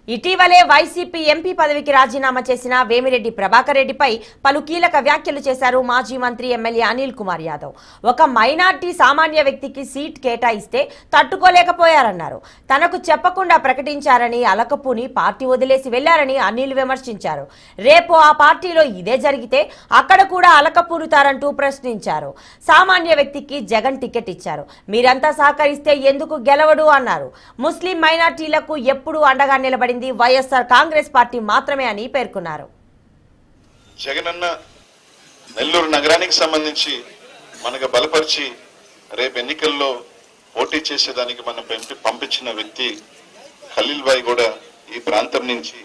ఇటీవలే YCP MP పదవికి రాజీనామా చేసిన వేమిరెడ్డి ప్రభాకర్ రెడ్డిపై పలు కీలక వ్యాఖ్యలు చేశారు మాజీ మంత్రి ఎమ్మెల్యే అనిల్ కుమార్ యాదవ్. ఒక మైనార్టీ సామాన్య వ్యక్తికి సీట్ కేటాయిస్తే తట్టుకోలేకపోయారన్నారు. తనకు చెప్పకుండా ప్రకటించారని, అలకపూని పార్టీ వదిలేసి వెళ్లారని అనిల్ విమర్శించారు. రేపు ఆ పార్టీలో ఇదే జరిగితే అక్కడ కూడా అలకపూరుతారంటూ ప్రశ్నించారు. సామాన్య వ్యక్తికి జగన్ టికెట్ ఇచ్చారు, మీరంతా సహకరిస్తే ఎందుకు గెలవడు అన్నారు. ముస్లిం మైనార్టీలకు ఎప్పుడూ అండగా నిలబడి వైఎస్ఆర్ కాంగ్రెస్ పార్టీ మాత్రమే అని పేర్కొన్నారు. జగనన్న నెల్లూరు నగరానికి సంబంధించి మనకు బలపరిచి రేపు ఎన్నికల్లో పోటీ చేసేదానికి మనం పంపించిన వ్యక్తి ఖలీల్ భాయ్ కూడా ఈ ప్రాంతం నుంచి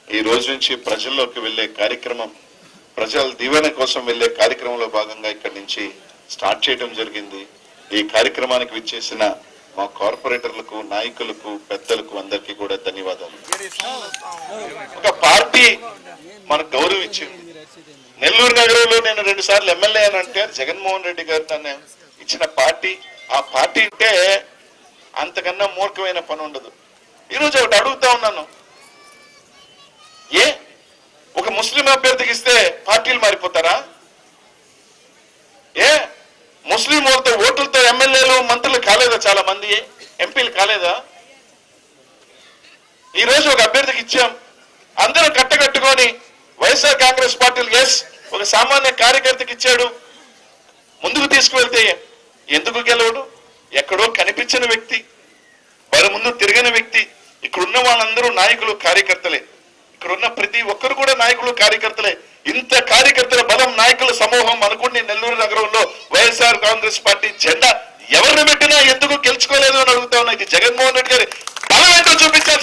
ఈ రోజు నుంచి ప్రజల్లోకి వెళ్లే కార్యక్రమం, ప్రజల దీవెన కోసం వెళ్లే కార్యక్రమంలో భాగంగా ఇక్కడి నుంచి స్టార్ట్ చేయడం జరిగింది. ఈ కార్యక్రమానికి విచ్చేసిన మా కార్పొరేటర్లకు, నాయకులకు, పెద్దలకు అందరికీ కూడా ధన్యవాదాలు. ఒక పార్టీ మనకు గౌరవం ఇచ్చింది. నెల్లూరు నగరంలో నేను 2 సార్లు ఎమ్మెల్యే అని అంటే జగన్మోహన్ రెడ్డి గారు నన్ను ఇచ్చిన పార్టీ. ఆ పార్టీ అంటే అంతకన్నా మూర్ఖమైన పని ఉండదు. ఈరోజు ఒకటి అడుగుతా ఉన్నాను, ఒక ముస్లిం అభ్యర్థికి ఇస్తే పార్టీలు మారిపోతారా? ముస్లిం వాళ్ళతో ఓట్లతో ఎమ్మెల్యేలు, మంత్రులు కాలేదా? చాలా మంది ఎంపీలు కాలేదా? ఈ రోజు ఒక అభ్యర్థికి ఇచ్చాం, అందరూ కట్టకట్టుకొని వైఎస్ఆర్ కాంగ్రెస్ పార్టీలు ఒక సామాన్య కార్యకర్తకి ఇచ్చాడు, ముందుకు తీసుకువెళ్తే ఎందుకు గెలవడు? ఎక్కడో కనిపించిన వ్యక్తి, వారి ముందు తిరగని వ్యక్తి. ఇక్కడున్న వాళ్ళందరూ నాయకులు, కార్యకర్తలే. ఇక్కడున్న ప్రతి ఒక్కరు కూడా నాయకులు, కార్యకర్తలే. ఇంత కార్యకర్తల బలం, నాయకుల సమూహం అనుకుని నెల్లూరు నగరంలో వైఎస్ఆర్ కాంగ్రెస్ పార్టీ జెండా ఎవరిని పెట్టినా ఎందుకు గెలుచుకోలేదు అని అడుగుతా ఉన్నా. ఇది జగన్మోహన్ రెడ్డి గారి బలం ఏంటో చూపించాలి.